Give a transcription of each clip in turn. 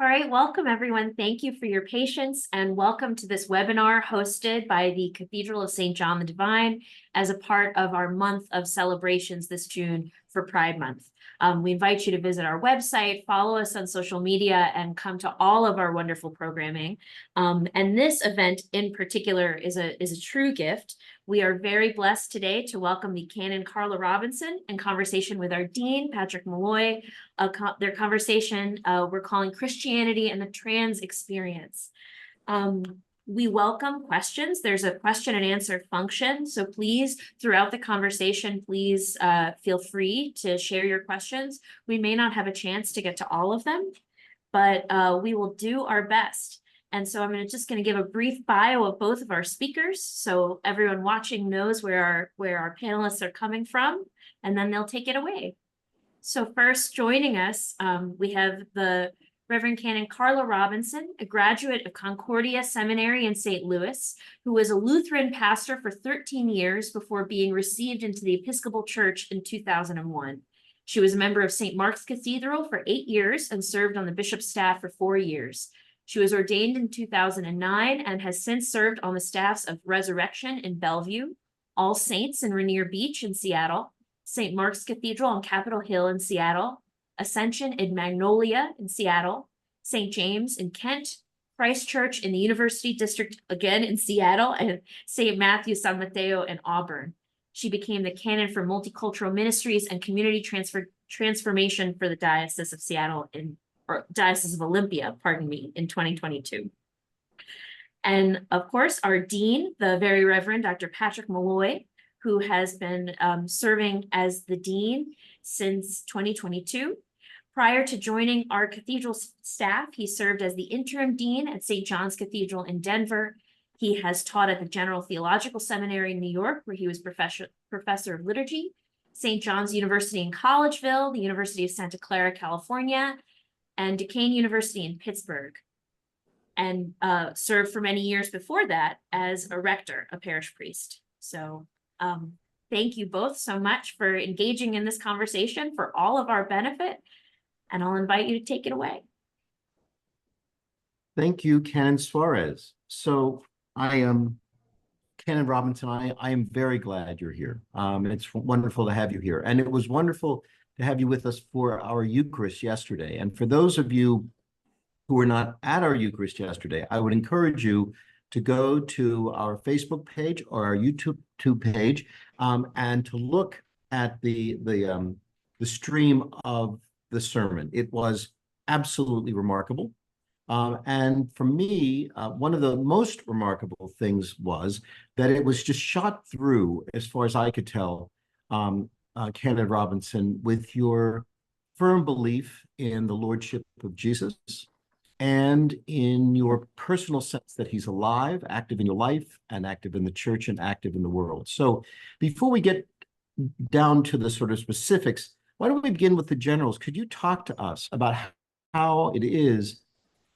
All right, welcome everyone. Thank you for your patience and welcome to this webinar hosted by the Cathedral of St. John the Divine as a part of our month of celebrations this June for Pride Month. We invite you to visit our website, follow us on social media, and come to all of our wonderful programming. And this event in particular is a true gift. We are very blessed today to welcome the Canon Carla Robinson in conversation with our Dean, Patrick Malloy. Their conversation we're calling Christianity and the Trans Experience. We welcome questions. There's a question and answer function. So please, throughout the conversation, please feel free to share your questions. We may not have a chance to get to all of them, but we will do our best. And so I'm just going to give a brief bio of both of our speakers, so everyone watching knows where our panelists are coming from, and then they'll take it away. So first, joining us, we have the Reverend Canon Carla Robinson, a graduate of Concordia Seminary in St. Louis, who was a Lutheran pastor for 13 years before being received into the Episcopal Church in 2001. She was a member of St. Mark's Cathedral for 8 years and served on the bishop's staff for 4 years. She was ordained in 2009 and has since served on the staffs of Resurrection in Bellevue, All Saints in Rainier Beach in Seattle, St. Mark's Cathedral on Capitol Hill in Seattle, Ascension in Magnolia in Seattle, St. James in Kent, Christ Church in the University District again in Seattle, and St. Matthew San Mateo in Auburn. She became the Canon for Multicultural Ministries and Community Transformation for the Diocese of Seattle or Diocese of Olympia, pardon me, in 2022. And of course, our Dean, the Very Reverend Dr. Patrick Malloy, who has been serving as the Dean since 2022. Prior to joining our cathedral staff, he served as the interim Dean at St. John's Cathedral in Denver. He has taught at the General Theological Seminary in New York, where he was professor of liturgy, St. John's University in Collegeville, the University of Santa Clara, California, and Duquesne University in Pittsburgh, and served for many years before that as a rector, a parish priest. So thank you both so much for engaging in this conversation for all of our benefit, and I'll invite you to take it away. Thank you, Canon Suarez. So I am Canon Robinson. I am very glad you're here. It's wonderful to have you here. And it was wonderful to have you with us for our Eucharist yesterday. And for those of you who were not at our Eucharist yesterday, I would encourage you to go to our Facebook page or our YouTube page and to look at the stream of the sermon. It was absolutely remarkable. And for me, one of the most remarkable things was that it was just shot through, as far as I could tell, Canon Robinson, with your firm belief in the Lordship of Jesus and in your personal sense that he's alive, active in your life, and active in the church, and active in the world. So before we get down to the sort of specifics, why don't we begin with the generals? Could you talk to us about how it is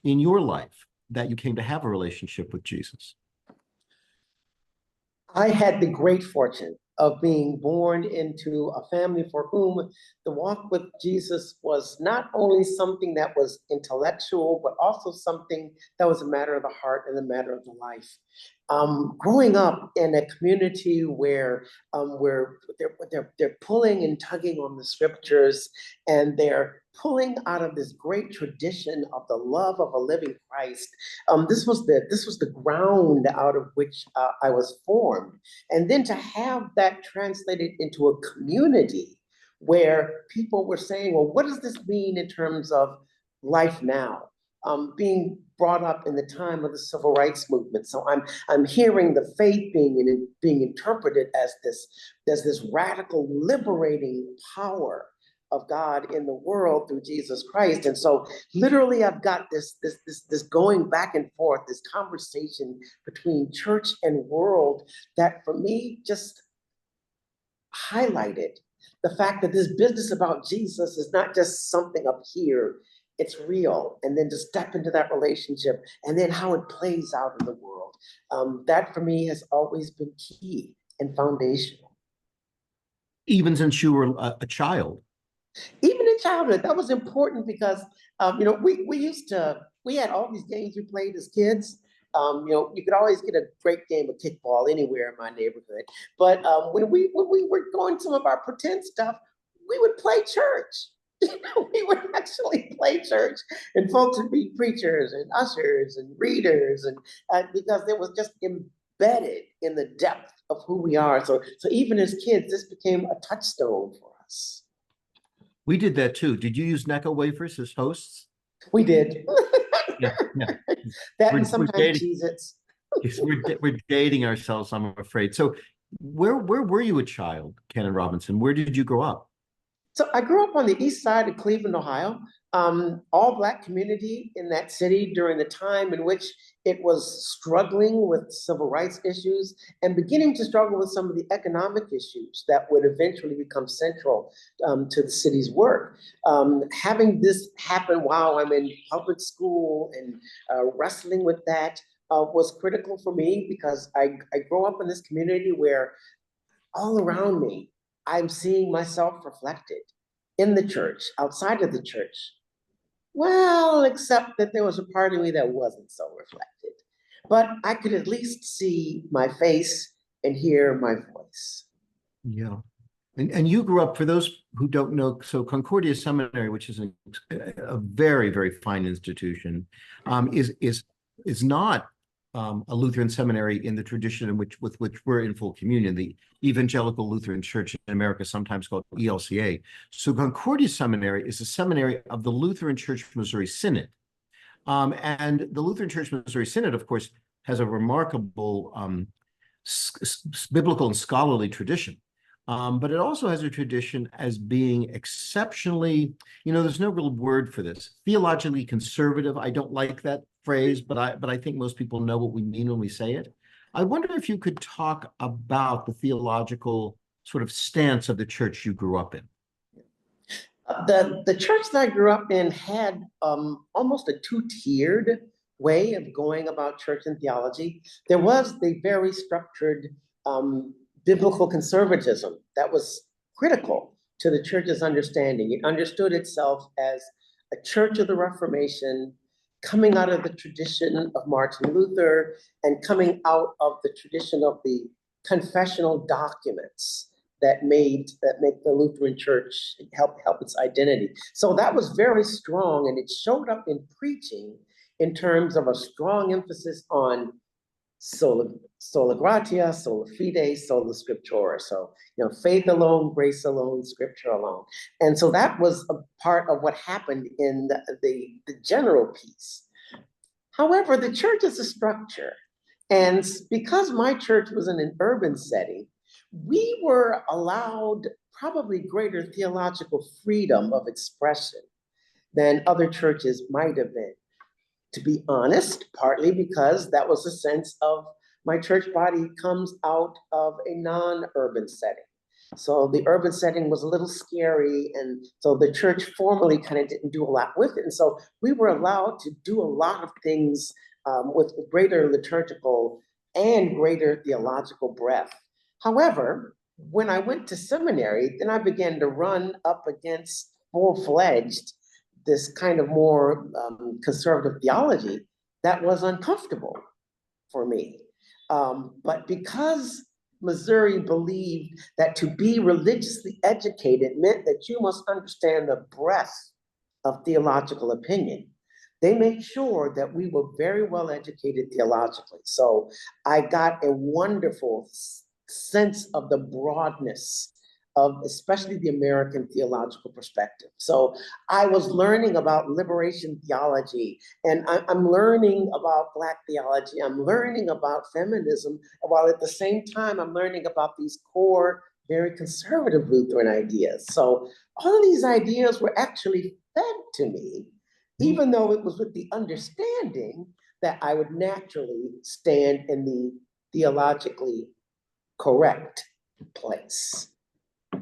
in your life that you came to have a relationship with Jesus? I had the great fortune of being born into a family for whom the walk with Jesus was not only something that was intellectual, but also something that was a matter of the heart and a matter of the life. Growing up in a community where they're pulling and tugging on the scriptures, and they're pulling out of this great tradition of the love of a living Christ. This was the ground out of which I was formed, and then to have that translated into a community where people were saying, well, what does this mean in terms of life now? Being brought up in the time of the civil rights movement. So I'm hearing the faith being interpreted as this radical liberating power of God in the world through Jesus Christ. And so literally I've got this going back and forth, this conversation between church and world that for me just highlighted the fact that this business about Jesus is not just something up here, it's real. And then to step into that relationship and then how it plays out in the world. That for me has always been key and foundational. Even since you were a child? Even early childhood. That was important because, you know, we had all these games we played as kids. You know, you could always get a great game of kickball anywhere in my neighborhood. But when we were going some of our pretend stuff, we would play church. We would actually play church, and folks would be preachers and ushers and readers, and because it was just embedded in the depth of who we are. So even as kids, this became a touchstone for us. We did that too. Did you use Necco wafers as hosts? We did. Yeah, yeah. That We're and sometimes Cheez-Its. we're dating ourselves, I'm afraid. So where were you a child, Canon Robinson? Where did you grow up? So I grew up on the east side of Cleveland, Ohio, all Black community in that city during the time in which it was struggling with civil rights issues and beginning to struggle with some of the economic issues that would eventually become central to the city's work. Having this happen while I'm in public school and wrestling with that was critical for me because I grew up in this community where all around me, I'm seeing myself reflected in the church, outside of the church. Well, except that there was a part of me that wasn't so reflected. But I could at least see my face and hear my voice. Yeah. And you grew up, for those who don't know, so Concordia Seminary, which is a very, very fine institution, is not a Lutheran seminary in the tradition in with which we're in full communion, the Evangelical Lutheran Church in America, sometimes called ELCA. So Concordia Seminary is a seminary of the Lutheran Church Missouri Synod. And the Lutheran Church Missouri Synod, of course, has a remarkable biblical and scholarly tradition. But it also has a tradition as being exceptionally, you know, there's no real word for this, theologically conservative. I don't like that phrase, but I think most people know what we mean when we say it. I wonder if you could talk about the theological sort of stance of the church you grew up in. The church that I grew up in had almost a two-tiered way of going about church and theology. There was the very structured biblical conservatism that was critical to the church's understanding. It understood itself as a church of the Reformation, coming out of the tradition of Martin Luther and coming out of the tradition of the confessional documents that make the Lutheran Church help its identity. So that was very strong, and it showed up in preaching in terms of a strong emphasis on sola gratia, sola fide, sola scriptura. So, you know, faith alone, grace alone, scripture alone. And so that was a part of what happened in the general piece. However, the church is a structure. And because my church was in an urban setting, we were allowed probably greater theological freedom of expression than other churches might have been. To be honest, partly because that was a sense of my church body comes out of a non-urban setting. So the urban setting was a little scary, and so the church formally kind of didn't do a lot with it. And so we were allowed to do a lot of things with greater liturgical and greater theological breadth. However, when I went to seminary, then I began to run up against full-fledged this kind of more conservative theology that was uncomfortable for me. But because Missouri believed that to be religiously educated meant that you must understand the breadth of theological opinion, they made sure that we were very well educated theologically. So I got a wonderful sense of the broadness of especially the American theological perspective. So I was learning about liberation theology, and I'm learning about Black theology, I'm learning about feminism, while at the same time I'm learning about these core, very conservative Lutheran ideas. So all of these ideas were actually fed to me, even though it was with the understanding that I would naturally stand in the theologically correct place.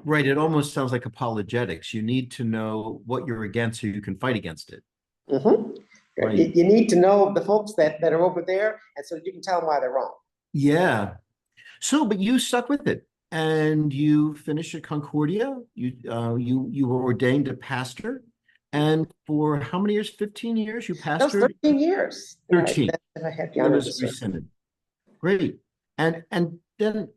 Right. It almost sounds like apologetics. You need to know what you're against so you can fight against it. Mm-hmm. Right. You need to know the folks that are over there, and so you can tell them why they're wrong. Yeah. So, but you stuck with it. and you finished at Concordia. You were ordained a pastor, and for how many years? 15 years you That was pastored? 13 years. 13 That I had the in the honor to Missouri serve. Synod. Great. And then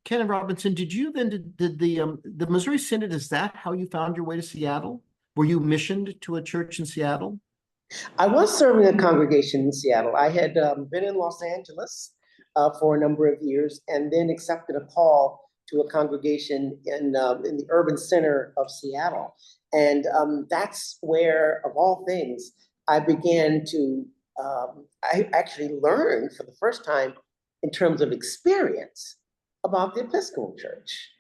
Canon Robinson, did the Missouri Synod, is that how you found your way to Seattle? Were you missioned to a church in Seattle? I was serving a congregation in Seattle. I had been in Los Angeles for a number of years, and then accepted a call to a congregation in the urban center of Seattle. And that's where, of all things, I began to, I actually learned for the first time in terms of experience about the Episcopal Church.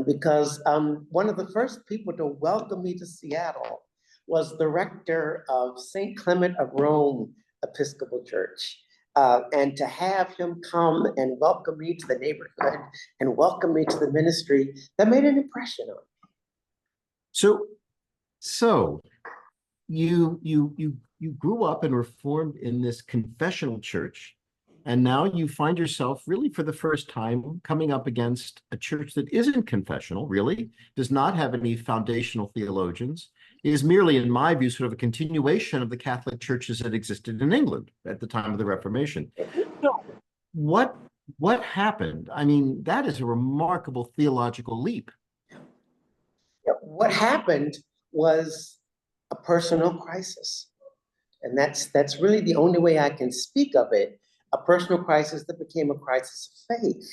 Because one of the first people to welcome me to Seattle was the rector of St. Clement of Rome Episcopal Church. And to have him come and welcome me to the neighborhood and welcome me to the ministry, that made an impression on me. So you grew up and were formed in this confessional church, and now you find yourself really for the first time coming up against a church that isn't confessional, really, does not have any foundational theologians, is merely, in my view, sort of a continuation of the Catholic churches that existed in England at the time of the Reformation. So what happened? I mean, that is a remarkable theological leap. What happened was a personal crisis. And that's really the only way I can speak of it, a personal crisis that became a crisis of faith.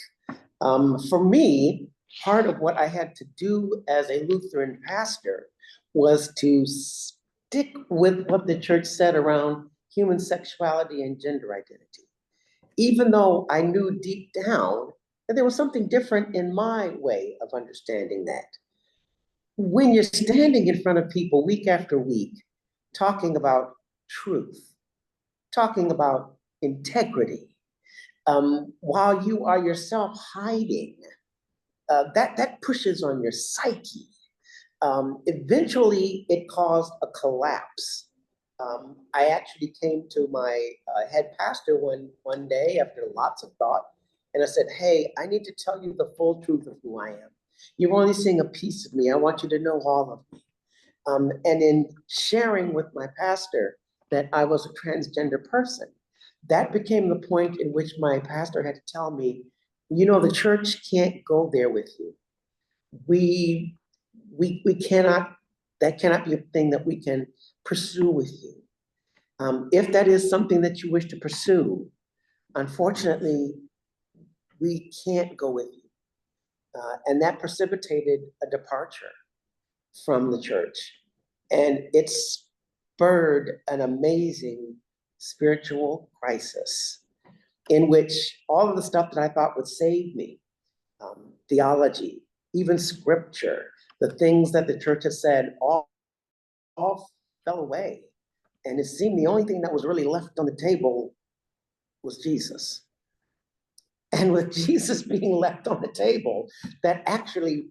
For me, part of what I had to do as a Lutheran pastor was to stick with what the church said around human sexuality and gender identity, even though I knew deep down that there was something different in my way of understanding that. When you're standing in front of people week after week, talking about truth, talking about integrity, while you are yourself hiding, that pushes on your psyche. Eventually, it caused a collapse. I actually came to my head pastor one day after lots of thought, and I said, "Hey, I need to tell you the full truth of who I am. You're only seeing a piece of me. I want you to know all of me." And in sharing with my pastor that I was a transgender person, that became the point in which my pastor had to tell me, "You know, the church can't go there with you. We cannot, that cannot be a thing that we can pursue with you. If that is something that you wish to pursue, unfortunately, we can't go with you." And that precipitated a departure from the church. And it spurred an amazing spiritual crisis in which all of the stuff that I thought would save me, theology, even scripture, the things that the church has said, all fell away. And it seemed the only thing that was really left on the table was Jesus. And with Jesus being left on the table, that actually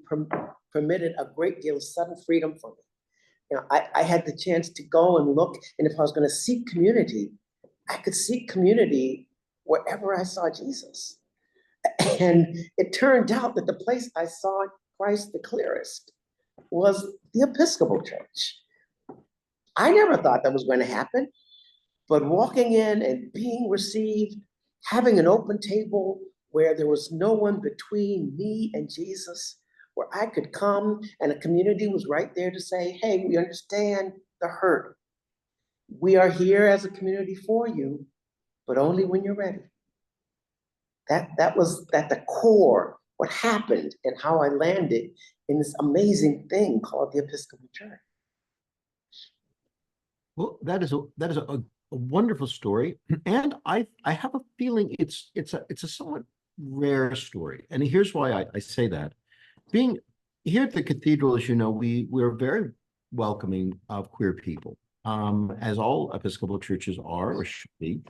permitted a great deal of sudden freedom for me. You know, I had the chance to go and look, and if I was going to seek community, I could seek community wherever I saw Jesus. And it turned out that the place I saw Christ the clearest was the Episcopal Church. I never thought that was going to happen, but walking in and being received, having an open table where there was no one between me and Jesus, where I could come and a community was right there to say, "Hey, we understand the hurt. We are here as a community for you, but only when you're ready." That was at the core what happened and how I landed in this amazing thing called the Episcopal Church. Well, that is a wonderful story, and I have a feeling it's a somewhat rare story, and here's why I say that. Being here at the cathedral, as you know, we're very welcoming of queer people, as all Episcopal churches are or should be.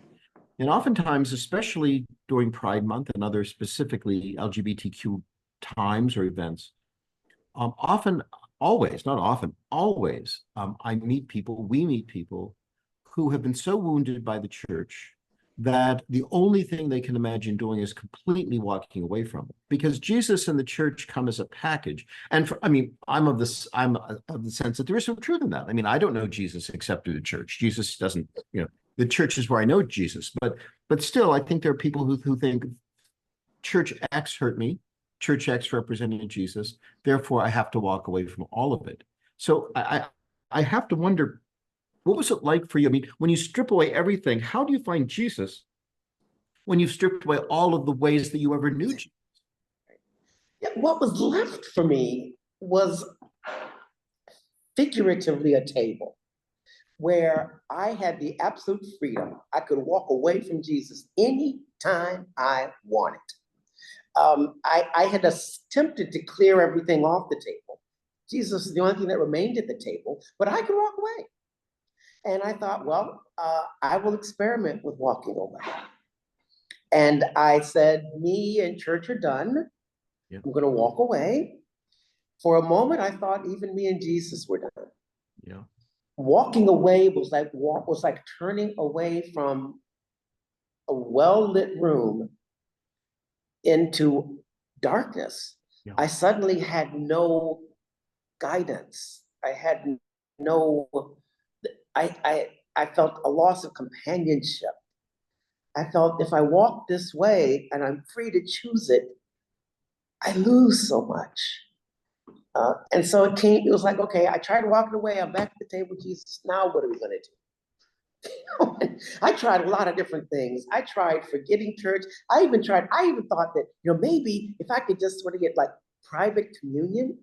And oftentimes, especially during Pride Month and other specifically LGBTQ times or events, often, always, not often, always, we meet people who have been so wounded by the church that the only thing they can imagine doing is completely walking away from it, because Jesus and the church come as a package. And I'm of the sense that there is some truth in that. I mean, I don't know Jesus except through the church. Jesus doesn't, the church is where I know Jesus, but still, I think there are people who think Church X hurt me, Church X represented Jesus, therefore I have to walk away from all of it. So I have to wonder, what was it like for you? I mean, when you strip away everything, how do you find Jesus when you've stripped away all of the ways that you ever knew Jesus? Yeah, what was left for me was figuratively a table where I had the absolute freedom. I could walk away from Jesus anytime I wanted. I had attempted to clear everything off the table. Jesus is the only thing that remained at the table, but I could walk away. And I thought, well, I will experiment with walking away. And I said, me and church are done. Yeah. I'm going to walk away. For a moment, I thought even me and Jesus were done. Yeah. Walking away was like turning away from a well-lit room into darkness. Yeah. I suddenly had no guidance. I had no, I felt a loss of companionship. I felt if I walk this way and I'm free to choose it, I lose so much. And so it was like, okay, I tried walking away, I'm back at the table with Jesus, now what are we gonna do? I tried a lot of different things. I tried forgetting church. I even thought that, maybe if I could just sort of get like private communion,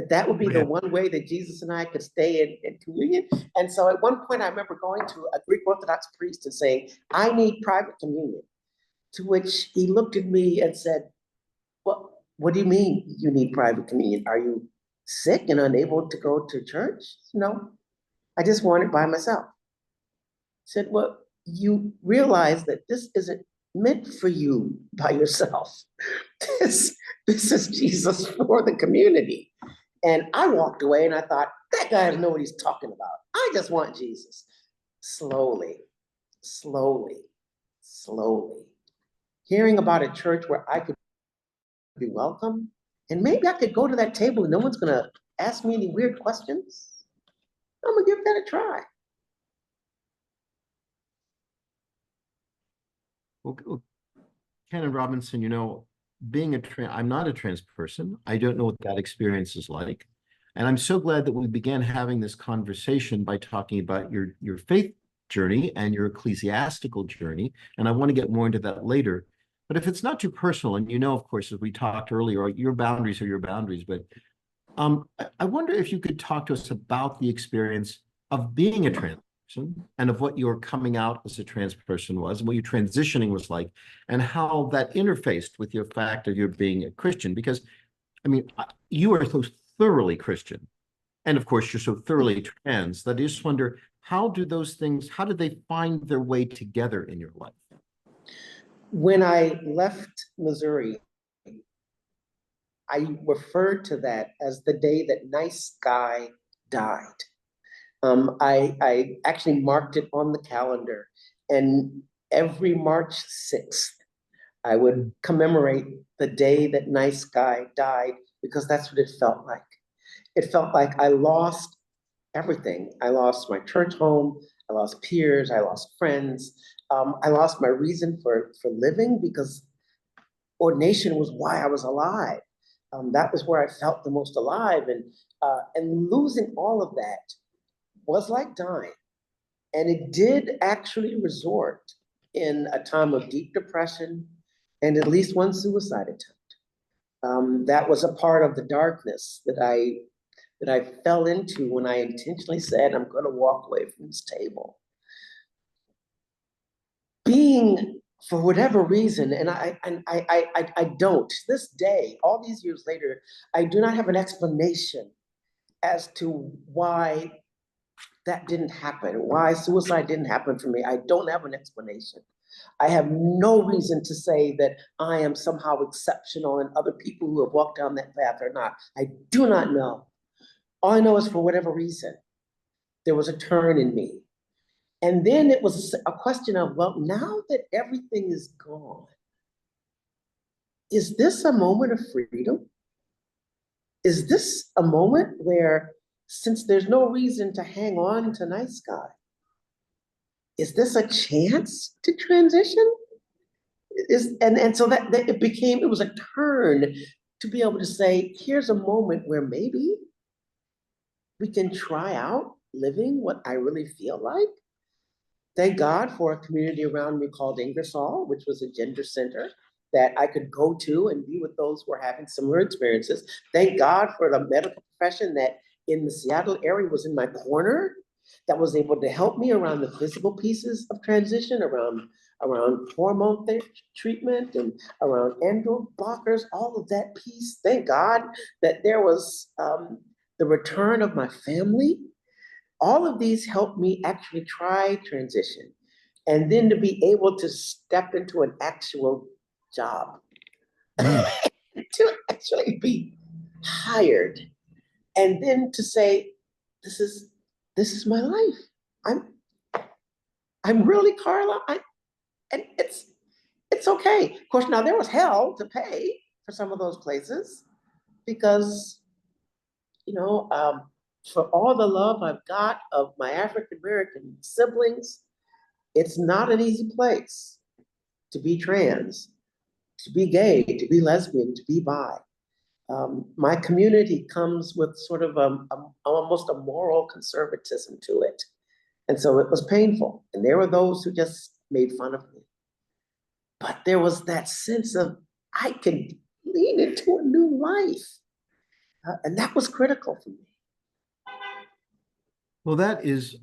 that would be the one way that Jesus and I could stay in communion. And so at one point I remember going to a Greek Orthodox priest and saying, I need private communion. To which he looked at me and said, well, what do you mean you need private communion? Are you sick and unable to go to church? No, I just want it by myself. Said, well, you realize that this isn't meant for you by yourself. This is Jesus for the community. And I walked away and I thought, that guy doesn't know what he's talking about. I just want Jesus. Slowly, hearing about a church where I could be welcome, and maybe I could go to that table and no one's gonna ask me any weird questions. I'm gonna give that a try. Well, Canon Robinson, being I'm not a trans person. I don't know what that experience is like. And I'm so glad that we began having this conversation by talking about your faith journey and your ecclesiastical journey. And I want to get more into that later. But if it's not too personal, and of course, as we talked earlier, your boundaries are your boundaries. But I wonder if you could talk to us about the experience of being a trans person and of what your coming out as a trans person was and what your transitioning was like and how that interfaced with your fact of your being a Christian. Because, you are so thoroughly Christian. And of course, you're so thoroughly trans that I just wonder, how did they find their way together in your life? When I left Missouri, I referred to that as the day that nice guy died. I actually marked it on the calendar, and every March 6th, I would commemorate the day that nice guy died, because that's what it felt like. It felt like I lost everything. I lost my church home, I lost peers, I lost friends. I lost my reason for living, because ordination was why I was alive. That was where I felt the most alive, and losing all of that was like dying. And it did actually resort in a time of deep depression and at least one suicide attempt. That was a part of the darkness that I fell into when I intentionally said, I'm going to walk away from this table. Being, for whatever reason, and I don't, to this day, all these years later, I do not have an explanation as to why that didn't happen, why suicide didn't happen for me. I don't have an explanation. I have no reason to say that I am somehow exceptional and other people who have walked down that path are not. I do not know. All I know is, for whatever reason, there was a turn in me. And then it was a question of, well, now that everything is gone, is this a moment of freedom? Is this a moment where, since there's no reason to hang on to nice guy, is this a chance to transition? And so that it was a turn to be able to say, here's a moment where maybe we can try out living what I really feel like. Thank God for a community around me called Ingersoll, which was a gender center that I could go to and be with those who are having similar experiences. Thank God for the medical profession that in the Seattle area was in my corner, that was able to help me around the physical pieces of transition, around hormone treatment and around andro blockers, all of that piece. Thank God that there was the return of my family. All of these helped me actually try transition, and then to be able to step into an actual job, to actually be hired, and then to say, this is my life. I'm really Carla. And it's okay. Of course, now there was hell to pay for some of those places because, for all the love I've got of my African American siblings, it's not an easy place to be trans, to be gay, to be lesbian, to be bi. My community comes with sort of almost a moral conservatism to it. And so it was painful. And there were those who just made fun of me. But there was that sense of, I can lean into a new life. And that was critical for me. Well, that is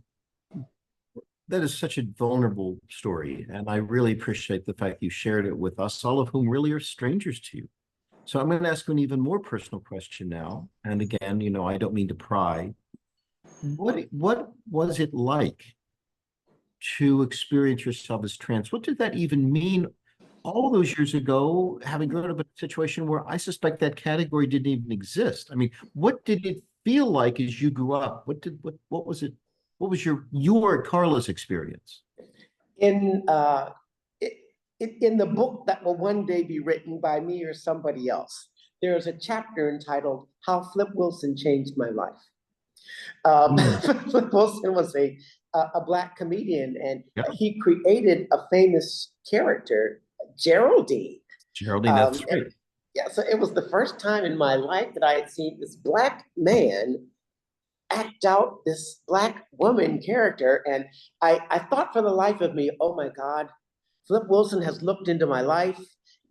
such a vulnerable story. And I really appreciate the fact you shared it with us, all of whom really are strangers to you. So I'm going to ask you an even more personal question now. And again, I don't mean to pry. What was it like to experience yourself as trans? What did that even mean all those years ago, having grown up in a situation where I suspect that category didn't even exist? I mean, what did it feel like as you grew up? What was it? What was your Carla's experience? In the book that will one day be written by me or somebody else, there is a chapter entitled "How Flip Wilson Changed My Life." Flip Wilson was a Black comedian, and he created a famous character, Geraldine. Geraldine, that's right. Yeah, so it was the first time in my life that I had seen this Black man act out this Black woman character. And I thought for the life of me, oh my God, Flip Wilson has looked into my life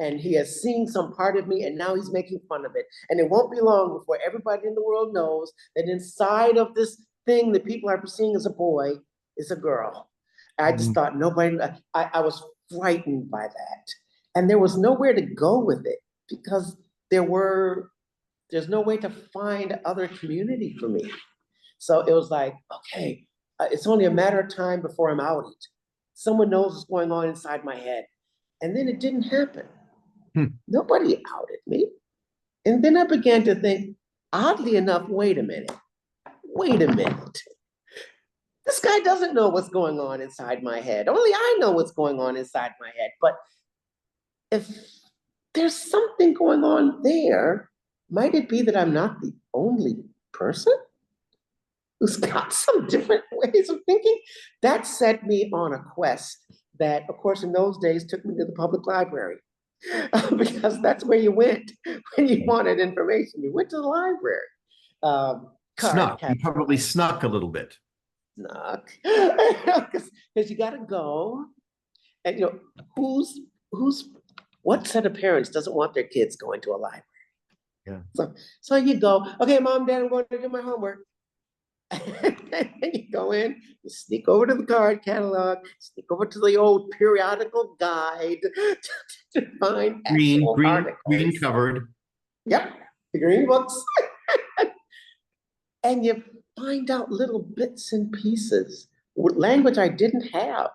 and he has seen some part of me and now he's making fun of it. And it won't be long before everybody in the world knows that inside of this thing that people are perceiving as a boy is a girl. I just thought I was frightened by that. And there was nowhere to go with it because there's no way to find other community for me. So it was like, okay, it's only a matter of time before I'm outed. Someone knows what's going on inside my head. And then it didn't happen. Nobody outed me. And then I began to think, oddly enough, wait a minute. This guy doesn't know what's going on inside my head. Only I know what's going on inside my head. But if there's something going on there, might it be that I'm not the only person who's got some different ways of thinking? That set me on a quest that, of course, in those days took me to the public library. Because that's where you went when you wanted information. You went to the library. Snuck. You probably snuck a little bit. Snuck. Because you got to go. And, what set of parents doesn't want their kids going to a library? Yeah. So you go, okay, Mom, Dad, I'm going to do my homework. And you go in, you sneak over to the card catalog, sneak over to the old periodical guide to find green covered. Yep, the green books. And you find out little bits and pieces, language I didn't have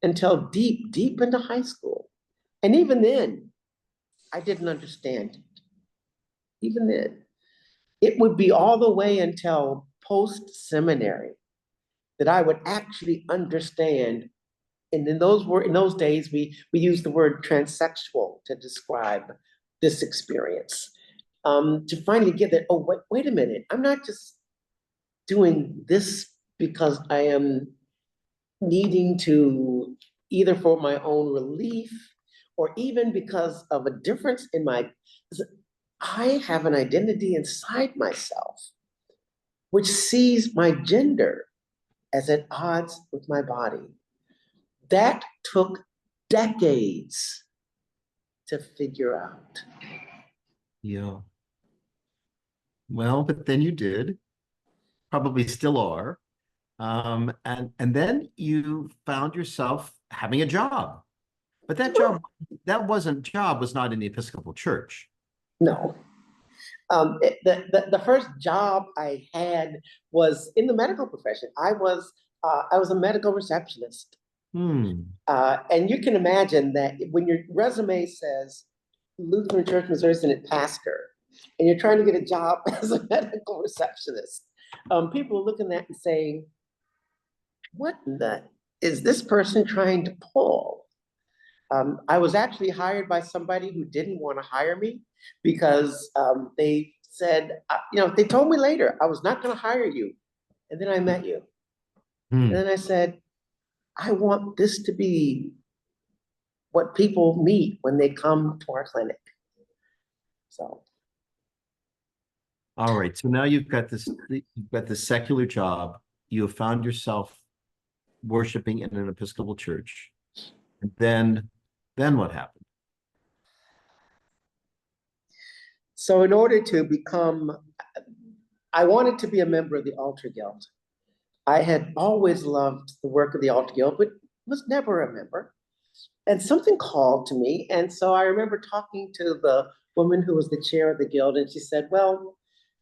until deep, deep into high school. And even then, I didn't understand it. Even then, it would be all the way until post-seminary that I would actually understand. And in those days, we used the word transsexual to describe this experience. To finally get that, oh, wait a minute, I'm not just doing this because I am needing to, either for my own relief or even because of a difference in I have an identity inside myself which sees my gender as at odds with my body. That took decades to figure out. Yeah. Well, but then you did, probably still are. And then you found yourself having a job. But that job was not in the Episcopal Church. No. The first job I had was in the medical profession. I was a medical receptionist. And you can imagine that when your resume says Lutheran Church Missouri Synod pastor, and you're trying to get a job as a medical receptionist, people are looking at and saying, what is this person trying to pull? I was actually hired by somebody who didn't want to hire me because they said, they told me later, I was not going to hire you. And then I met you. And then I said, I want this to be what people meet when they come to our clinic. So. All right. So now you've got this secular job. You have found yourself worshiping in an Episcopal church. And then what happened? So in order to become, I wanted to be a member of the Altar Guild. I had always loved the work of the Altar Guild, but was never a member. And something called to me. And so I remember talking to the woman who was the chair of the guild, and she said, well,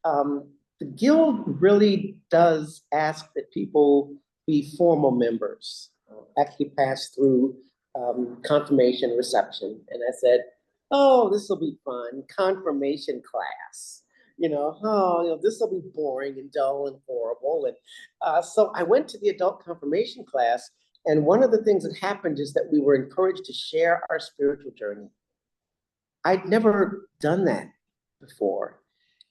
the guild really does ask that people be formal members, actually pass through confirmation reception. And I said, oh, this will be fun, confirmation class. This will be boring and dull and horrible. And so I went to the adult confirmation class. And one of the things that happened is that we were encouraged to share our spiritual journey. I'd never done that before.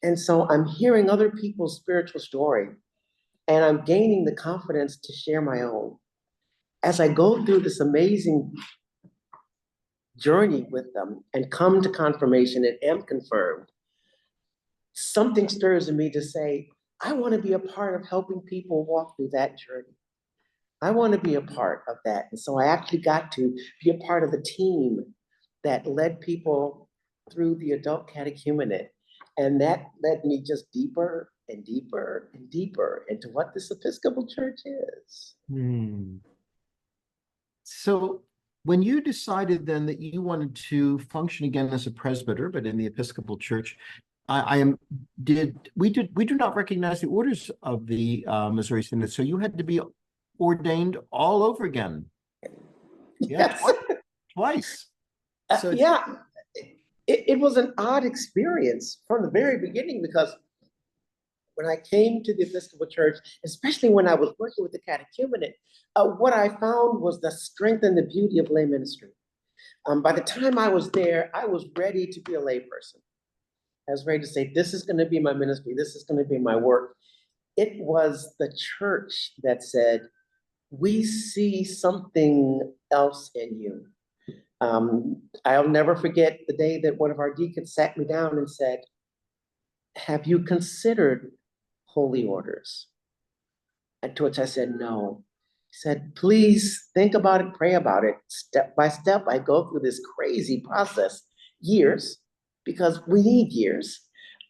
And so I'm hearing other people's spiritual story, and I'm gaining the confidence to share my own. As I go through this amazing journey with them and come to confirmation and am confirmed, something stirs in me to say, I want to be a part of helping people walk through that journey. I want to be a part of that. And so I actually got to be a part of the team that led people through the adult catechumenate. And that led me just deeper and deeper and deeper into what this Episcopal Church is. So when you decided then that you wanted to function again as a presbyter, but in the Episcopal Church, we do not recognize the orders of the Missouri Synod, so you had to be ordained all over again. Yes. Twice. So yeah, it was an odd experience from the very beginning, because when I came to the Episcopal Church, especially when I was working with the catechumenate, what I found was the strength and the beauty of lay ministry. By the time I was there, I was ready to be a layperson. I was ready to say, this is going to be my ministry. This is going to be my work. It was the church that said, we see something else in you. I'll never forget the day that one of our deacons sat me down and said, have you considered holy orders? And to which I said, no. He said, please think about it, pray about it. Step by step, I go through this crazy process, years, because we need years.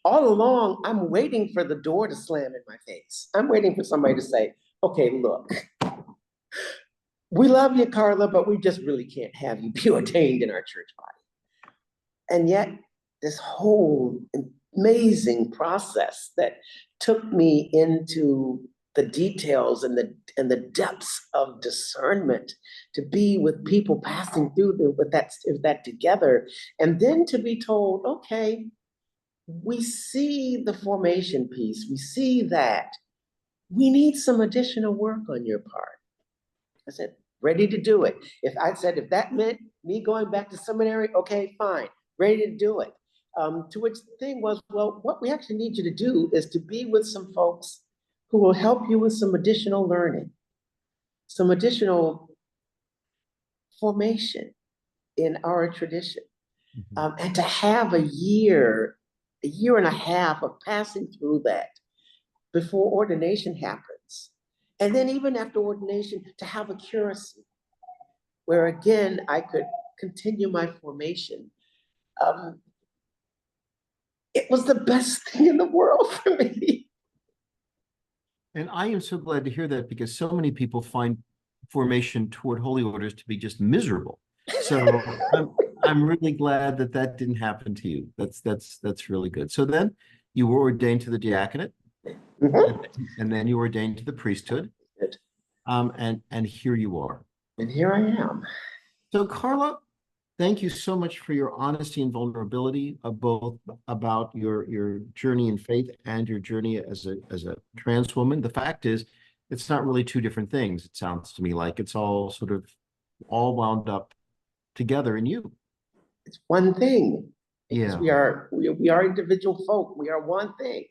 All along, I'm waiting for the door to slam in my face. I'm waiting for somebody to say, okay, look, we love you, Carla, but we just really can't have you be ordained in our church body. And yet, this whole amazing process that took me into the details and the depths of discernment, to be with people passing through with that together, and then to be told, okay, we see the formation piece, we see that, we need some additional work on your part. I said, ready to do it. If that meant me going back to seminary, okay, fine, ready to do it. To which the thing was, well, what we actually need you to do is to be with some folks who will help you with some additional learning, some additional formation in our tradition. And to have a year and a half of passing through that before ordination happens. And then even after ordination, to have a curacy where again, I could continue my formation. It was the best thing in the world for me. And I am so glad to hear that, because so many people find formation toward holy orders to be just miserable. So I'm really glad that that didn't happen to you. That's really good. So then you were ordained to the diaconate, and then you were ordained to the priesthood. And here you are. And here I am. So Carla, thank you so much for your honesty and vulnerability of both about your journey in faith and your journey as a trans woman. The fact is, it's not really two different things. It sounds to me like it's all sort of all wound up together in you. It's one thing. Yeah. We are individual folk. We are one thing.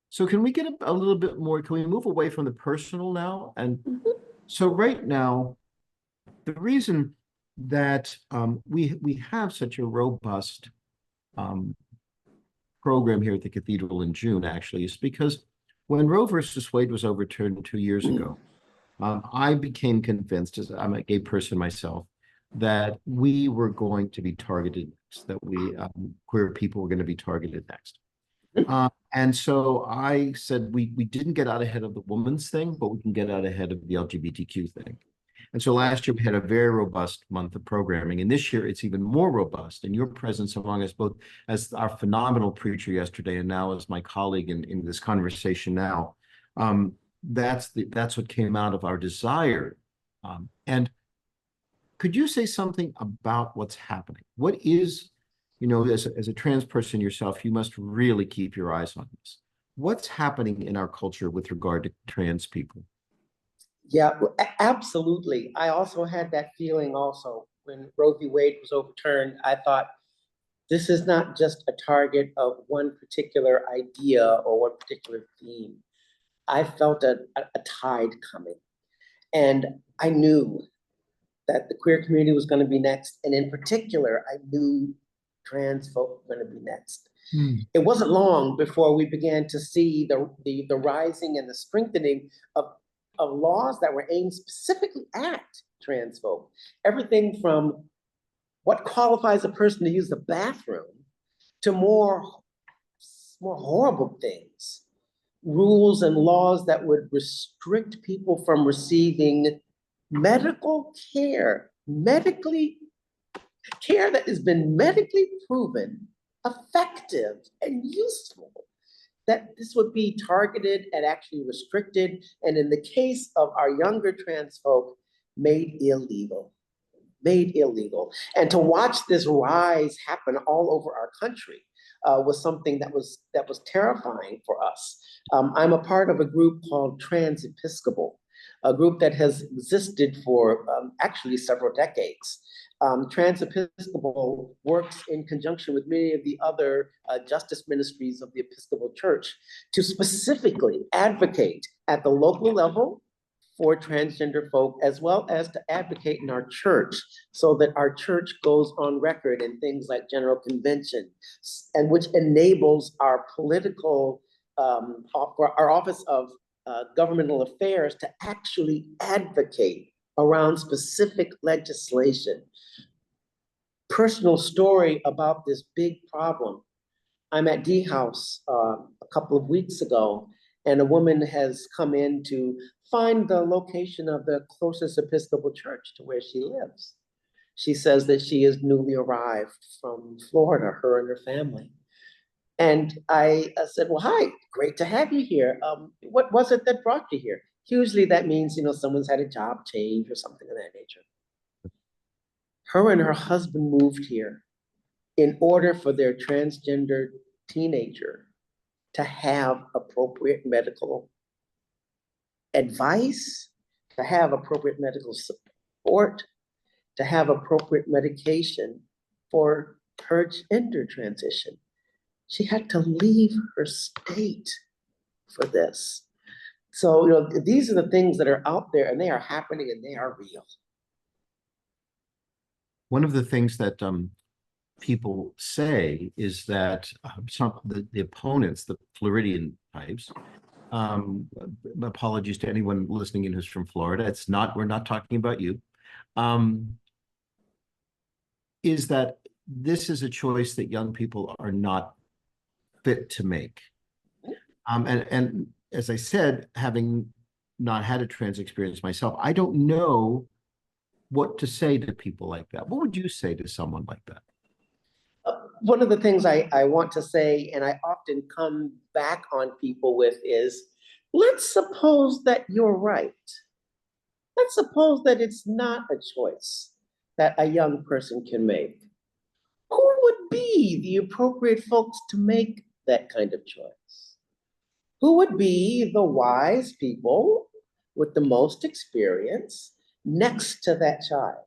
So can we get a little bit more, can we move away from the personal now? And so right now, the reason that we have such a robust program here at the cathedral in June, actually, is because when Roe versus Wade was overturned 2 years ago, I became convinced, as I'm a gay person myself, that we were going to be targeted, that we queer people were going to be targeted next. And so I said we didn't get out ahead of the woman's thing, but we can get out ahead of the LGBTQ thing. And so last year we had a very robust month of programming, and this year it's even more robust. And your presence among us, both as our phenomenal preacher yesterday and now as my colleague in this conversation now, that's what came out of our desire. And could you say something about what's happening? What is, as a trans person yourself, you must really keep your eyes on this. What's happening in our culture with regard to trans people? Yeah, absolutely. I also had that feeling also when Roe v. Wade was overturned. I thought, this is not just a target of one particular idea or one particular theme. I felt a tide coming. And I knew that the queer community was going to be next. And in particular, I knew trans folk were going to be next. It wasn't long before we began to see the rising and the strengthening of laws that were aimed specifically at trans folk. Everything from what qualifies a person to use the bathroom to more horrible things. Rules and laws that would restrict people from receiving medical care, care that has been medically proven effective and useful, that this would be targeted and actually restricted, and in the case of our younger trans folk, made illegal. And to watch this rise happen all over our country was something that was terrifying for us. I'm a part of a group called Trans Episcopal, a group that has existed for actually several decades. Trans Episcopal works in conjunction with many of the other justice ministries of the Episcopal Church to specifically advocate at the local level for transgender folk, as well as to advocate in our church so that our church goes on record in things like General Convention, and which enables our political, our Office of Governmental Affairs to actually advocate around specific legislation. Personal story about this big problem. I'm at D House a couple of weeks ago, and a woman has come in to find the location of the closest Episcopal church to where she lives. She says that she is newly arrived from Florida, her and her family. And I said, well, hi, great to have you here. What was it that brought you here? Usually that means, someone's had a job change or something of that nature. Her and her husband moved here in order for their transgender teenager to have appropriate medical advice, to have appropriate medical support, to have appropriate medication for her gender transition. She had to leave her state for this. So, these are the things that are out there, and they are happening, and they are real. One of the things that people say is that the opponents, the Floridian types, apologies to anyone listening in who's from Florida, we're not talking about you, is that this is a choice that young people are not fit to make. And as I said, having not had a trans experience myself, I don't know what to say to people like that. What would you say to someone like that? One of the things I want to say, and I often come back on people with, is let's suppose that you're right. Let's suppose that it's not a choice that a young person can make. Who would be the appropriate folks to make that kind of choice? Who would be the wise people with the most experience next to that child?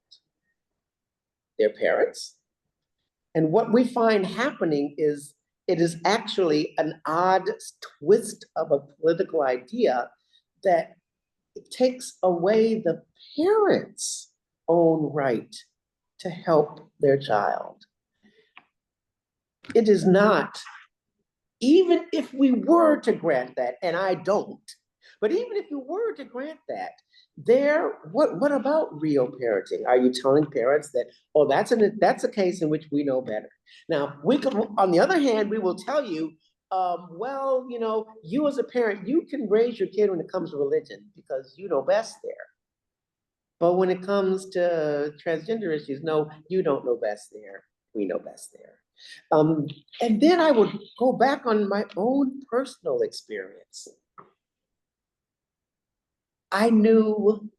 Their parents. And what we find happening is it is actually an odd twist of a political idea that it takes away the parents' own right to help their child. It is not, even if we were to grant that, and I don't, but even if you were to grant that, what about real parenting? Are you telling parents that, oh, that's a case in which we know better? Now, we could, on the other hand, we will tell you, well, you as a parent, you can raise your kid when it comes to religion because you know best there. But when it comes to transgender issues, no, you don't know best there. We know best there. And then I would go back on my own personal experience. I knew,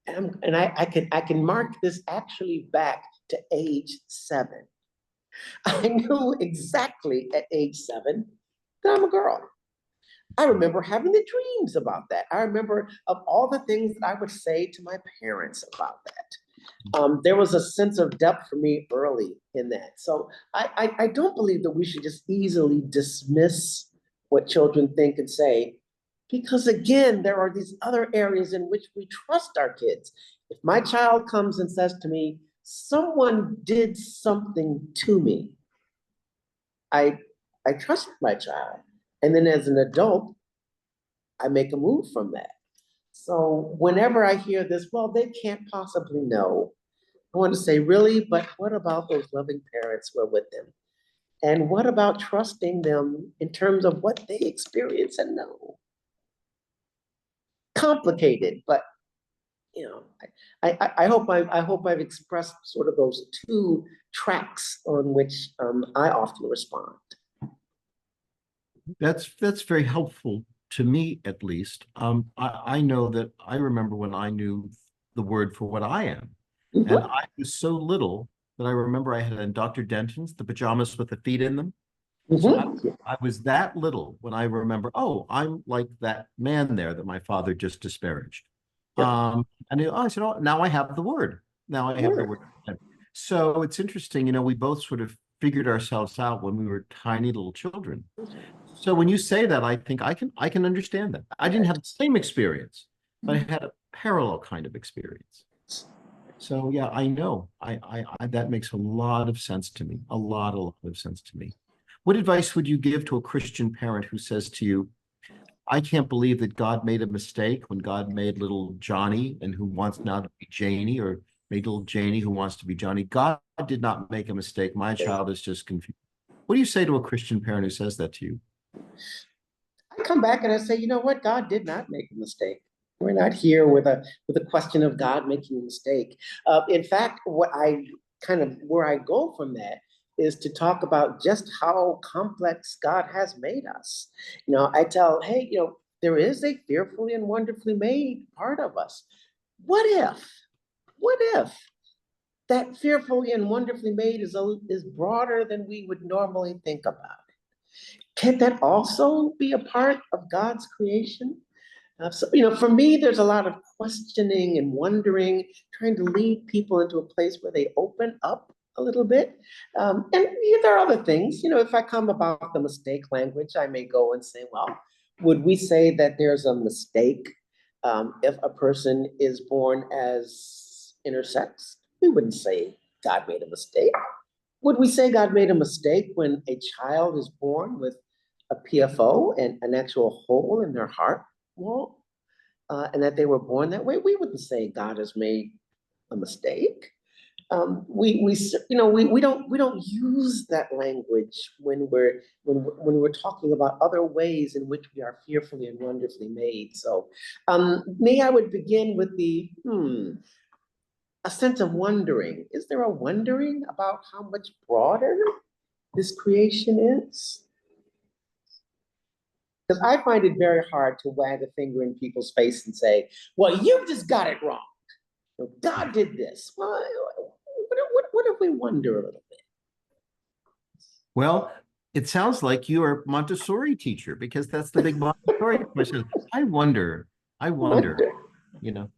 and I can mark this actually back to age 7. I knew exactly at age 7 that I'm a girl. I remember having the dreams about that. I remember of all the things that I would say to my parents about that. There was a sense of depth for me early in that. So I don't believe that we should just easily dismiss what children think and say, because again, there are these other areas in which we trust our kids. If my child comes and says to me, someone did something to me, I trust my child. And then as an adult, I make a move from that. So whenever I hear this, well, they can't possibly know, I want to say, really, but what about those loving parents who are with them? And what about trusting them in terms of what they experience and know? Complicated, but I hope I've expressed sort of those two tracks on which I often respond. That's very helpful to me, at least. I know that I remember when I knew the word for what I am. Mm-hmm. And I was so little that I remember I had on Dr. Denton's, the pajamas with the feet in them. Mm-hmm. So I was that little when I remember, oh, I'm like that man there that my father just disparaged. Yeah. And I said, oh, now I have the word. Now I have the word. So it's interesting, we both sort of figured ourselves out when we were tiny little children. So when you say that, I think I can understand that. I didn't have the same experience, but I had a parallel kind of experience. So yeah, I know. I that makes a lot of sense to me. A lot of sense to me. What advice would you give to a Christian parent who says to you, I can't believe that God made a mistake when God made little Johnny and who wants now to be Janie, or made little Janie who wants to be Johnny. God did not make a mistake. My child is just confused. What do you say to a Christian parent who says that to you? I come back and I say, you know what? God did not make a mistake. We're not here with a question of God making a mistake. In fact, where I go from that is to talk about just how complex God has made us. I tell, hey, there is a fearfully and wonderfully made part of us. What if that fearfully and wonderfully made is broader than we would normally think about it? Can that also be a part of God's creation? So, you know, for me, there's a lot of questioning and wondering, trying to lead people into a place where they open up a little bit. And yeah, there are other things, you know, if I come about the mistake language, I may go and say, well, would we say that there's a mistake if a person is born as intersex? We wouldn't say God made a mistake. Would we say God made a mistake when a child is born with a PFO and an actual hole in their heart wall, and that they were born that way? We wouldn't say God has made a mistake. You know, we don't use that language when we're talking about other ways in which we are fearfully and wonderfully made. So, me, I would begin with a sense of wondering. Is there a wondering about how much broader this creation is? Because I find it very hard to wag a finger in people's face and say, well, you've just got it wrong. You know, God did this. Well, what if we wonder a little bit? Well, it sounds like you are a Montessori teacher, because that's the big Montessori question. I wonder, you know,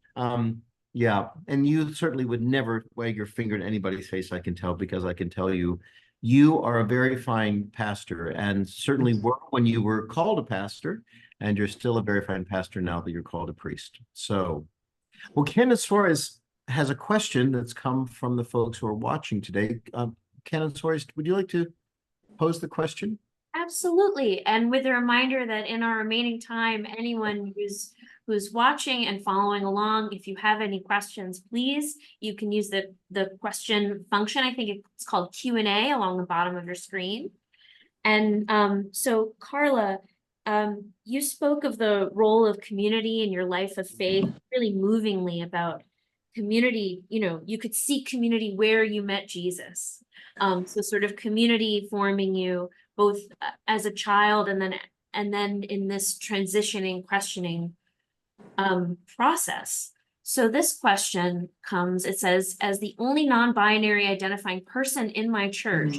yeah. And you certainly would never wag your finger in anybody's face, I can tell, because I can tell you, you are a very fine pastor, and certainly were when you were called a pastor, and you're still a very fine pastor now that you're called a priest. So, well, Ken, as far as has a question that's come from the folks who are watching today. Canon Suarez, would you like to pose the question? Absolutely. And with a reminder that in our remaining time, anyone who's watching and following along, if you have any questions, please, you can use the question function. I think it's called Q&A along the bottom of your screen. And so Carla, you spoke of the role of community in your life of faith, really movingly about community. You know, you could see community where you met Jesus. So sort of community forming you both as a child and then in this transitioning, questioning process. So this question comes, it says, as the only non-binary identifying person in my church,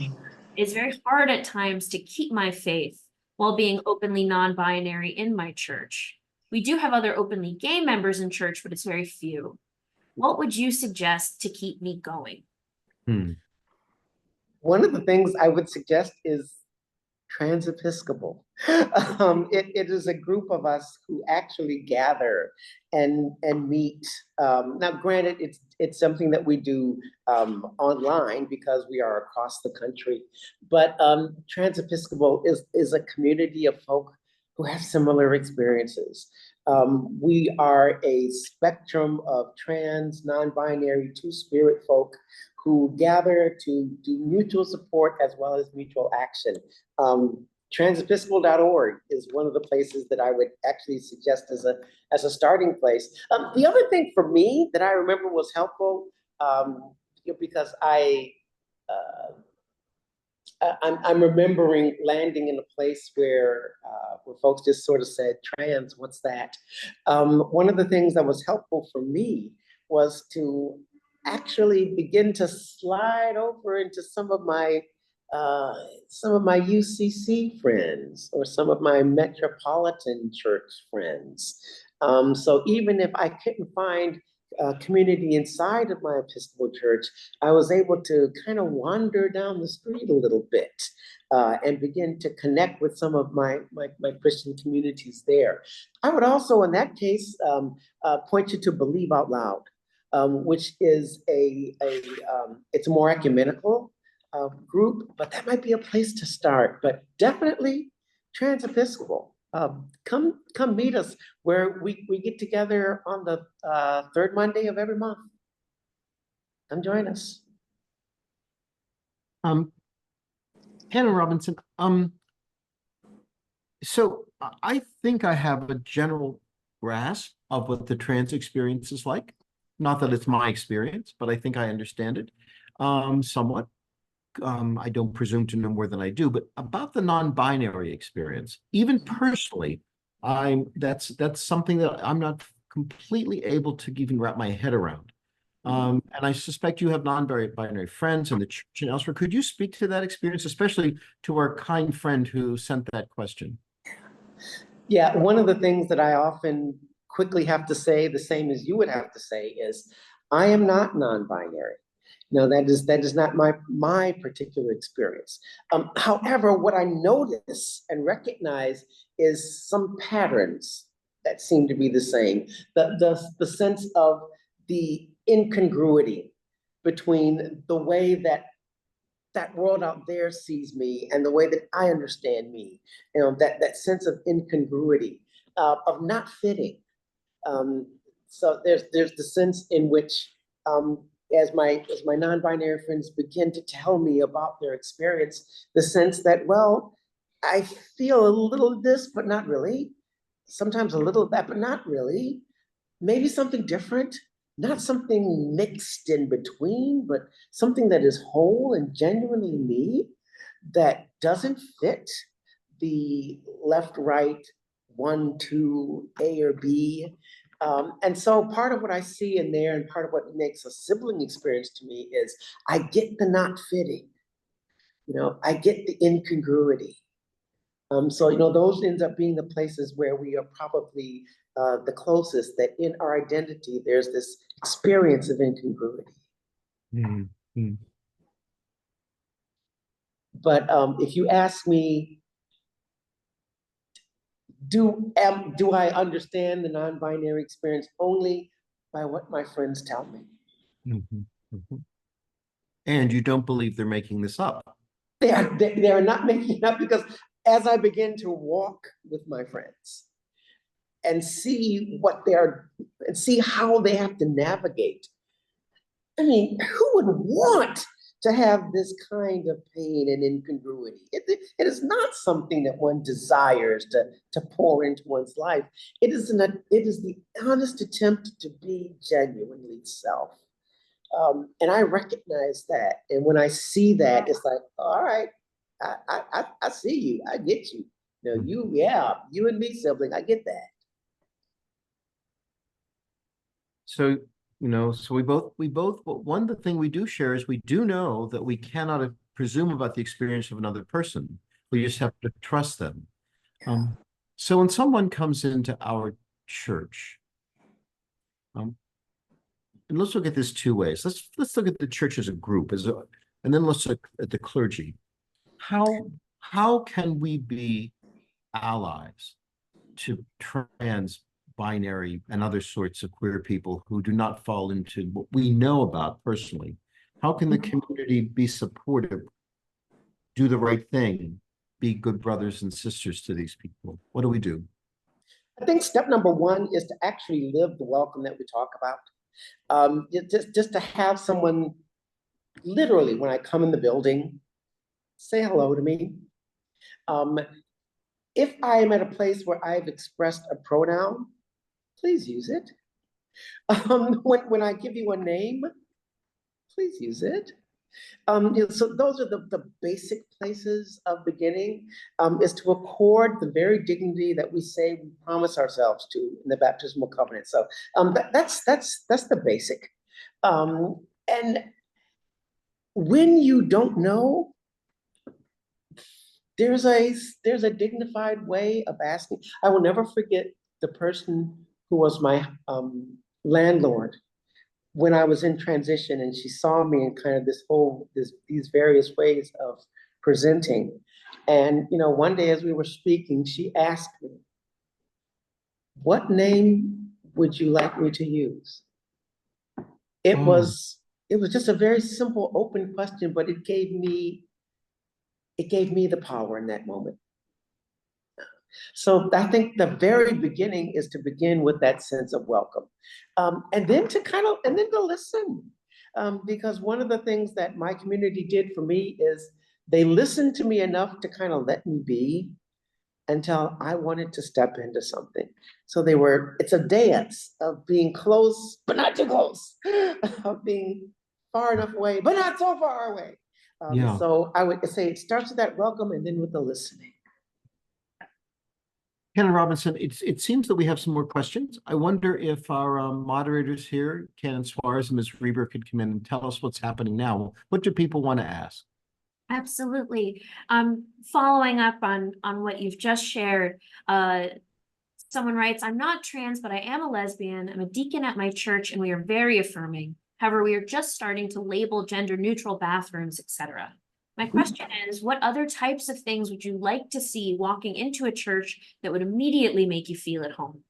it's very hard at times to keep my faith while being openly non-binary in my church. We do have other openly gay members in church, but it's very few. What would you suggest to keep me going? One of the things I would suggest is Trans-Episcopal. It is a group of us who actually gather and meet. Now, granted, it's something that we do online because we are across the country, but Trans-Episcopal is a community of folk who have similar experiences. We are a spectrum of trans, non-binary, two-spirit folk who gather to do mutual support as well as mutual action. Transepiscopal.org is one of the places that I would actually suggest as a starting place. The other thing for me that I remember was helpful, because I'm remembering landing in a place where folks just sort of said, trans, what's that? One of the things that was helpful for me was to actually begin to slide over into some of my UCC friends or some of my Metropolitan Church friends. So even if I couldn't find community inside of my Episcopal church, I was able to kind of wander down the street a little bit and begin to connect with some of my Christian communities there. I would also, in that case, point you to Believe Out Loud, which is it's a more ecumenical group, but that might be a place to start. But definitely Trans-Episcopal. Come meet us where we get together on the third Monday of every month. Come join us. Hannah Robinson, so I think I have a general grasp of what the trans experience is like. Not that it's my experience, but I think I understand it somewhat. I don't presume to know more than I do, but about the non-binary experience, even personally, that's something that I'm not completely able to even wrap my head around. And I suspect you have non-binary friends in the church and elsewhere. Could you speak to that experience, especially to our kind friend who sent that question? Yeah, one of the things that I often quickly have to say, the same as you would have to say, is I am not non-binary. No, that is not my particular experience. However, what I notice and recognize is some patterns that seem to be the same. The sense of the incongruity between the way that that world out there sees me and the way that I understand me. You know, that sense of incongruity, of not fitting. Um, so there's the sense in which as my non-binary friends begin to tell me about their experience, the sense that, well, I feel a little this, but not really. Sometimes a little of that, but not really. Maybe something different, not something mixed in between, but something that is whole and genuinely me, that doesn't fit the left, right, one, two, A or B. And so part of what I see in there and part of what makes a sibling experience to me is I get the not fitting, I get the incongruity. So, those ends up being the places where we are probably the closest, that in our identity, there's this experience of incongruity. Mm-hmm. But if you ask me, do I understand the non-binary experience only by what my friends tell me? Mm-hmm. Mm-hmm. And you don't believe they're making this up? They are not making it up, because as I begin to walk with my friends and see and see how they have to navigate. I mean, who would want to have this kind of pain and incongruity? It is not something that one desires to pour into one's life. It is the honest attempt to be genuinely self. And I recognize that. And when I see that, it's like, all right, I see you, I get you. You and me, sibling, I get that. So, so one of the thing we do share is we do know that we cannot presume about the experience of another person. We just have to trust them. So when someone comes into our church, and let's look at this two ways. Let's look at the church as a group, and then let's look at the clergy. How can we be allies to trans, binary, and other sorts of queer people who do not fall into what we know about personally? How can the community be supportive, do the right thing, be good brothers and sisters to these people? What do we do? I think step number one is to actually live the welcome that we talk about. Just to have someone literally, when I come in the building, say hello to me. If I am at a place where I've expressed a pronoun, please use it. When I give you a name, please use it. So those are the basic places of beginning, is to accord the very dignity that we say we promise ourselves to in the baptismal covenant. So that's the basic. And when you don't know, there's a dignified way of asking. I will never forget the person who was my landlord when I was in transition, and she saw me in kind of these various ways of presenting. And one day as we were speaking, she asked me, "What name would you like me to use?" It was just a very simple, open question, but it gave me the power in that moment. So I think the very beginning is to begin with that sense of welcome, and then to listen, because one of the things that my community did for me is they listened to me enough to kind of let me be until I wanted to step into something. So it's a dance of being close, but not too close, of being far enough away, but not so far away. Yeah. So I would say it starts with that welcome and then with the listening. Canon Robinson, it seems that we have some more questions. I wonder if our moderators here, Canon Suarez and Ms. Reber, could come in and tell us what's happening now. What do people want to ask? Absolutely. Following up on what you've just shared, someone writes, I'm not trans, but I am a lesbian. I'm a deacon at my church, and we are very affirming. However, we are just starting to label gender neutral bathrooms, etc. My question is, what other types of things would you like to see walking into a church that would immediately make you feel at home?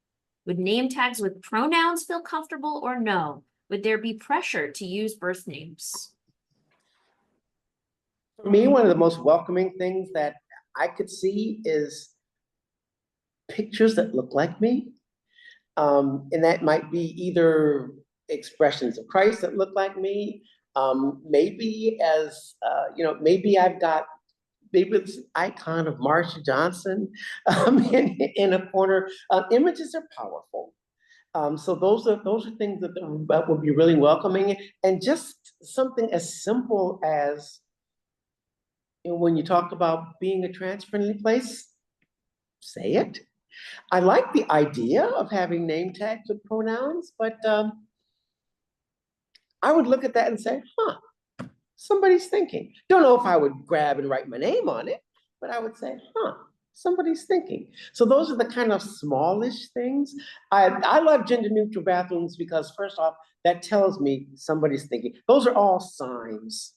Would name tags with pronouns feel comfortable or no? Would there be pressure to use birth names? For me, one of the most welcoming things that I could see is pictures that look like me. And that might be either expressions of Christ that look like me. Maybe maybe maybe it's an icon of Marsha Johnson in a corner. Images are powerful. So those are things that would be really welcoming, and just something as simple as, when you talk about being a trans-friendly place, say it. I like the idea of having name tags with pronouns, but I would look at that and say, somebody's thinking. Don't know if I would grab and write my name on it, but I would say, somebody's thinking. So those are the kind of smallish things. I love gender neutral bathrooms because, first off, that tells me somebody's thinking. Those are all signs.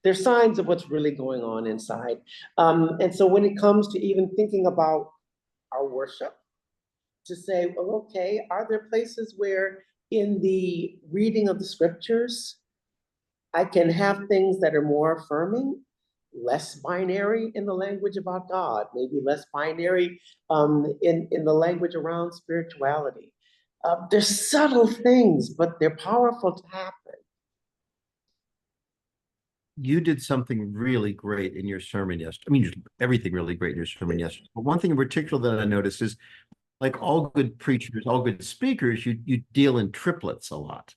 They're signs of what's really going on inside. And so when it comes to even thinking about our worship, to say, well, okay, are there places where in the reading of the scriptures, I can have things that are more affirming, less binary in the language about God, maybe less binary in the language around spirituality. They're subtle things, but they're powerful to happen. You did something really great in your sermon yesterday. I mean, everything really great in your sermon yesterday. But one thing in particular that I noticed is, like all good preachers, all good speakers, you deal in triplets a lot.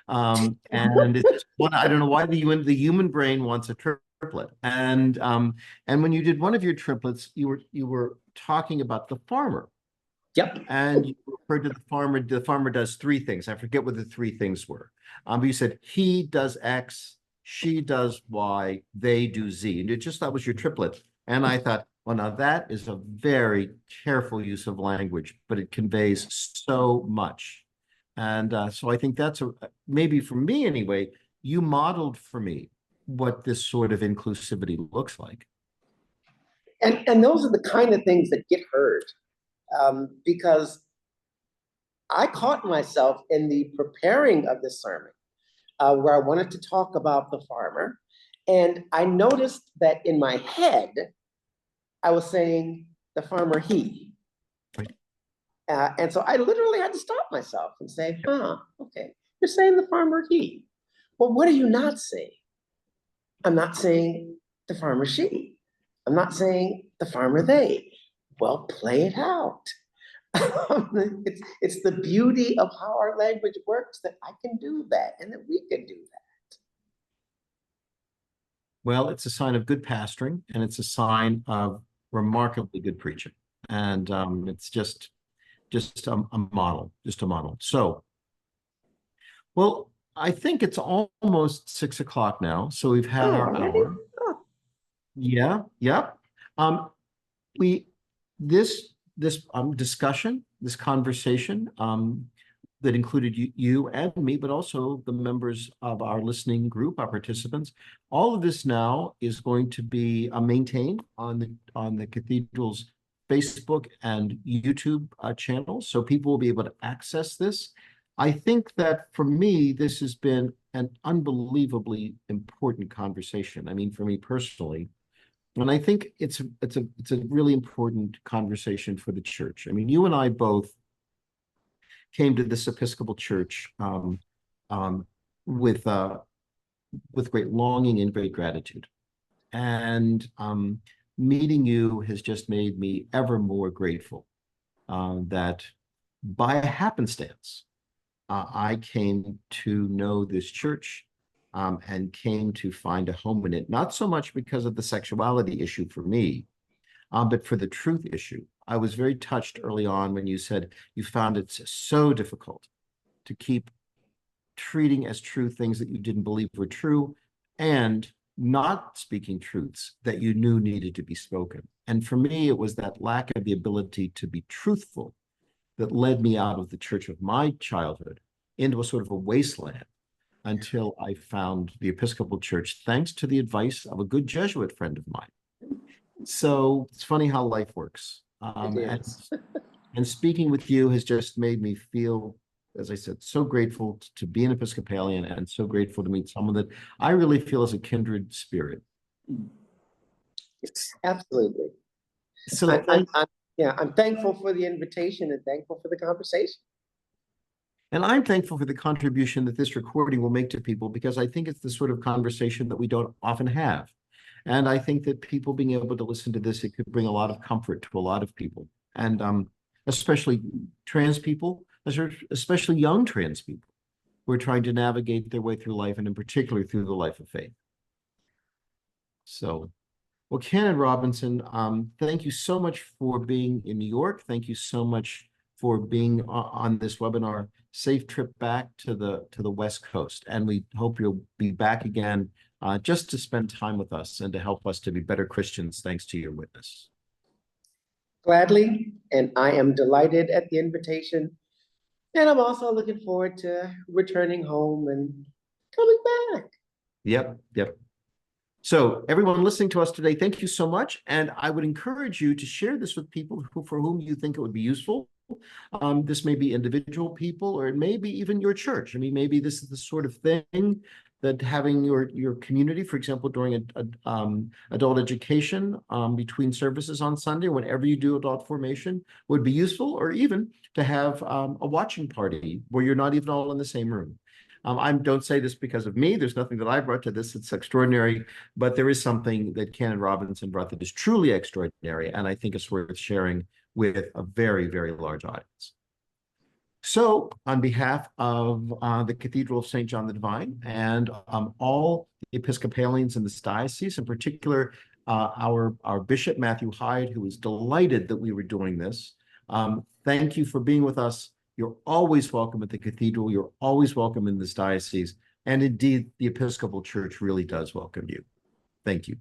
And it's one, I don't know why the human brain wants a triplet. And when you did one of your triplets, you were talking about the farmer. Yep. And you referred to the farmer. The farmer does three things. I forget what the three things were. But you said he does X, she does Y, they do Z. And it just, that was your triplet. And I thought, well, now that is a very careful use of language, but it conveys so much. And so I think that's maybe for me anyway, you modeled for me what this sort of inclusivity looks like. And those are the kind of things that get heard, because I caught myself in the preparing of this sermon, where I wanted to talk about the farmer. And I noticed that in my head, I was saying the farmer he. Right. And so I literally had to stop myself and say, okay, you're saying the farmer he. Well, what are you not saying? I'm not saying the farmer she. I'm not saying the farmer they. Well, play it out. It's the beauty of how our language works that I can do that and that we can do that. Well, it's a sign of good pastoring, and it's a sign of remarkably good preaching. And it's just a model, just a model. So, well, I think it's almost 6 o'clock now. So we've had our hour. Yeah, yep. This discussion, this conversation, that included you and me, but also the members of our listening group, our participants. All of this now is going to be maintained on the Cathedral's Facebook and YouTube channels, so people will be able to access this. I think that for me, this has been an unbelievably important conversation. I mean, for me personally, and I think it's a really important conversation for the church. I mean, you and I both came to this Episcopal Church with great longing and great gratitude. And meeting you has just made me ever more grateful that by happenstance, I came to know this church and came to find a home in it, not so much because of the sexuality issue for me, but for the truth issue I was very touched early on when you said you found it so difficult to keep treating as true things that you didn't believe were true and not speaking truths that you knew needed to be spoken. And for me, it was that lack of the ability to be truthful that led me out of the church of my childhood into a sort of a wasteland until I found the Episcopal Church, thanks to the advice of a good Jesuit friend of mine. So it's funny how life works. It is. And speaking with you has just made me feel, as I said, so grateful to be an Episcopalian and so grateful to meet someone that I really feel is a kindred spirit. Yes, absolutely. So I'm thankful for the invitation and thankful for the conversation. and I'm thankful for the contribution that this recording will make to people, because I think it's the sort of conversation that we don't often have. And I think that people being able to listen to this, it could bring a lot of comfort to a lot of people. And especially trans people, especially young trans people who are trying to navigate their way through life, and in particular through the life of faith. So, well, Canon Robinson, thank you so much for being in New York. Thank you so much for being on this webinar. Safe trip back to the West Coast, and we hope you'll be back again just to spend time with us and to help us to be better Christians, thanks to your witness. Gladly, and I am delighted at the invitation. And I'm also looking forward to returning home and coming back. Yep. So everyone listening to us today, thank you so much. And I would encourage you to share this with people for whom you think it would be useful. This may be individual people, or it may be even your church. I mean, maybe this is the sort of thing that having your community, for example, during adult education between services on Sunday, whenever you do adult formation, would be useful, or even to have a watching party where you're not even all in the same room. I don't say this because of me. There's nothing that I brought to this. It's extraordinary, but there is something that Canon Robinson brought that is truly extraordinary, and I think it's worth sharing with a very, very large audience. So on behalf of the Cathedral of St. John the Divine and all the Episcopalians in this diocese, in particular our Bishop Matthew Hyde, who was delighted that we were doing this, thank you for being with us. You're always welcome at the Cathedral. You're always welcome in this diocese. And indeed, the Episcopal Church really does welcome you. Thank you.